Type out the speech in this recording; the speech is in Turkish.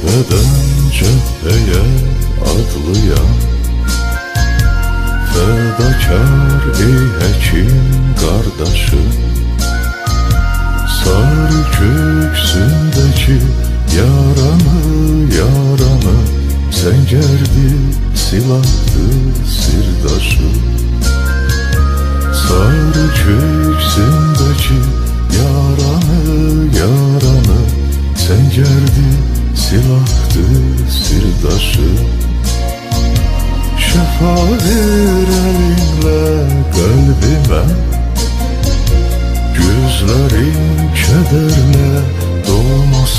Tepeden cepheye atlayan fedakar ey hekim kardeşim, sarı köksündeki yaranı Zəngerdi, silahdı, sirdaşı. Sarı köksündeki yaranı Zəngerdi, silahdı, sirdaşı. Şəfa ver əlinlə qəlbimə, gözlərin kədərlə dolmasın.